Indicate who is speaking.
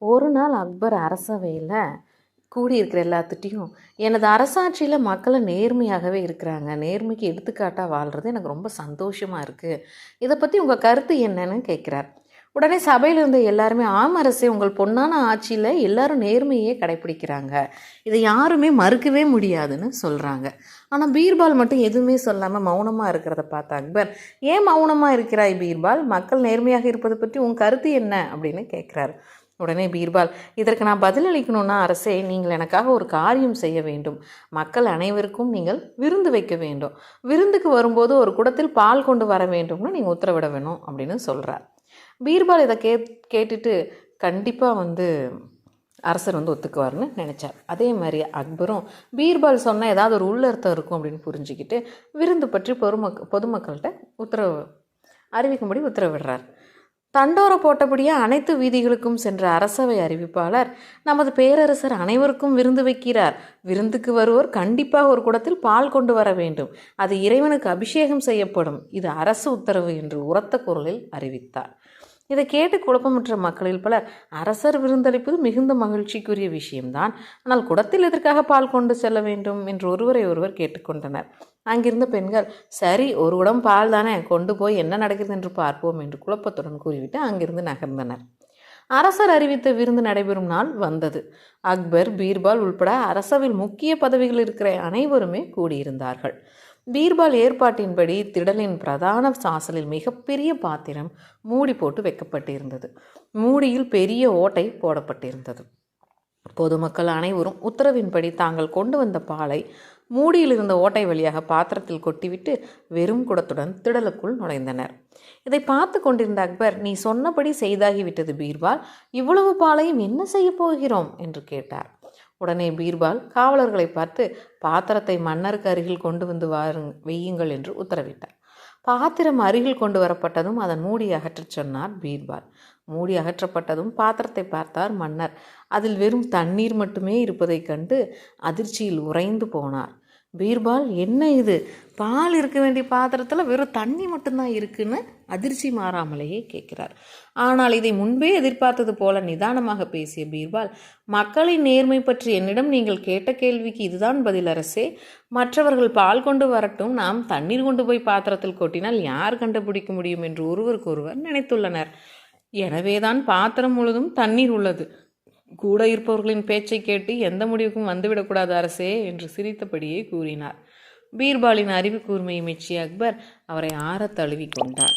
Speaker 1: ஒரு நாள் அக்பர் அரசவையில் கூடியிருக்கிற எல்லாத்துட்டையும் எனது அரசாட்சியில் மக்களை நேர்மையாகவே இருக்கிறாங்க, நேர்மைக்கு எடுத்துக்காட்டாக வாழ்கிறது எனக்கு ரொம்ப சந்தோஷமாக இருக்குது, இதை பற்றி உங்கள் கருத்து என்னன்னு கேட்குறார். உடனே சபையில் இருந்த எல்லாருமே ஆம் அரசே, உங்கள் பொன்னான ஆட்சியில் எல்லாரும் நேர்மையே கடைப்பிடிக்கிறாங்க, இதை யாருமே மறுக்கவே முடியாதுன்னு சொல்கிறாங்க. ஆனால் பீர்பால் மட்டும் எதுவுமே சொல்லாமல் மௌனமாக இருக்கிறத பார்த்த அக்பர், ஏன் மௌனமாக இருக்கிறாய் பீர்பால், மக்கள் நேர்மையாக இருப்பதை பற்றி உன் கருத்து என்ன அப்படின்னு கேட்குறாரு. உடனே பீர்பால், இதற்கு நான் பதிலளிக்கணும்னா அரசே, நீங்கள் எனக்காக ஒரு காரியம் செய்ய வேண்டும், மக்கள் அனைவருக்கும் நீங்கள் விருந்து வைக்க வேண்டும், விருந்துக்கு வரும்போது ஒரு குடத்தில் பால் கொண்டு வர வேண்டும்னு நீங்கள் உத்தரவிட வேணும் அப்படின்னு சொல்கிறார். பீர்பால் இதை கேட்டுட்டு கண்டிப்பாக அரசர் ஒத்துக்குவார்னு நினச்சார். அதே மாதிரி அக்பரும் பீர்பால் சொன்னால் ஏதாவது ஒரு உள்ளர்த்தம் இருக்கும் அப்படின்னு புரிஞ்சுக்கிட்டு விருந்து பற்றி பொதுமக்கள்கிட்ட அறிவிக்கும்படி உத்தரவிடுறார். தண்டோர போட்டபடியே அனைத்து வீதிகளுக்கும் சென்ற அரசவை அறிவிப்பாளர், நமது பேரரசர் அனைவருக்கும் விருந்து வைக்கிறார், விருந்துக்கு வருவோர் கண்டிப்பாக ஒரு குடத்தில் பால் கொண்டு வர வேண்டும், அது இறைவனுக்கு அபிஷேகம் செய்யப்படும், இது அரசு உத்தரவு என்று உரத்த குரலில் அறிவித்தார். இதை கேட்டு குழப்பமற்ற மக்களில் பலர், அரசர் விருந்தளிப்பது மிகுந்த மகிழ்ச்சிக்குரிய விஷயம்தான், ஆனால் குடத்தில் எதற்காக பால் கொண்டு செல்ல வேண்டும் என்று ஒருவரை ஒருவர் கேட்டுக்கொண்டனர். அங்கிருந்த பெண்கள், சரி ஒரு குடம் பால் தானே, கொண்டு போய் என்ன நடக்கிறது என்று பார்ப்போம் என்று குழப்பத்துடன் கூறிவிட்டு அங்கிருந்து நகர்ந்தனர். அரசர் அறிவித்த விருந்து நடைபெறும் நாள் வந்தது. அக்பர், பீர்பால் உள்பட அரசவில் முக்கிய பதவிகள் இருக்கிற அனைவருமே கூடியிருந்தார்கள். பீர்பால் ஏற்பாட்டின்படி திடலின் பிரதான சாசலில் மிகப்பெரிய பாத்திரம் மூடி போட்டு வைக்கப்பட்டிருந்தது. மூடியில் பெரிய ஓட்டை போடப்பட்டிருந்தது. பொதுமக்கள் அனைவரும் உத்தரவின்படி தாங்கள் கொண்டு வந்த பாலை மூடியில் இருந்த ஓட்டை வழியாக பாத்திரத்தில் கொட்டிவிட்டு வெறும் குடத்துடன் திடலுக்குள் நுழைந்தனர். இதை பார்த்து கொண்டிருந்த அக்பர், நீ சொன்னபடி செய்தாகிவிட்டது பீர்பால், இவ்வளவு பாலையும் என்ன செய்ய போகிறோம் என்று கேட்டார். உடனே பீர்பால் காவலர்களை பார்த்து, பாத்திரத்தை மன்னருக்கு அருகில் கொண்டு வந்து வையுங்கள் என்று உத்தரவிட்டார். பாத்திரம் அருகில் கொண்டு வரப்பட்டதும் அதன் மூடி அகற்றச் சொன்னார் பீர்பால். மூடி அகற்றப்பட்டதும் பாத்திரத்தை பார்த்தார் மன்னர். அதில் வெறும் தண்ணீர் மட்டுமே இருப்பதைக் கண்டு அதிர்ச்சியில் உறைந்து போனார். பீர்பால், என்ன இது, பால் இருக்க வேண்டிய பாத்திரத்தில் வெறும் தண்ணி மட்டும்தான் இருக்குன்னு அதிர்ச்சி மாறாமலேயே கேட்கிறார். ஆனால் இதை முன்பே எதிர்பார்த்தது போல நிதானமாக பேசிய பீர்பால், மக்களின் நேர்மை பற்றி என்னிடம் நீங்கள் கேட்ட கேள்விக்கு இதுதான் பதில் அரசே. மற்றவர்கள் பால் கொண்டு வரட்டும், நாம் தண்ணீர் கொண்டு போய் பாத்திரத்தில் கொட்டினால் யார் கண்டுபிடிக்க முடியும் என்று ஒருவருக்கொருவர் நினைத்துள்ளனர். எனவேதான் பாத்திரம் முழுதும் தண்ணீர் உள்ளது. கூட இருப்பவர்களின் பேச்சை கேட்டு எந்த முடிவுக்கும் வந்துவிடக்கூடாது அரசே என்று சிரித்தபடியே கூறினார். பீர்பாலின் அறிவு கூர்மையை மெச்சிய அக்பர் அவரை ஆற தழுவி கொண்டார்.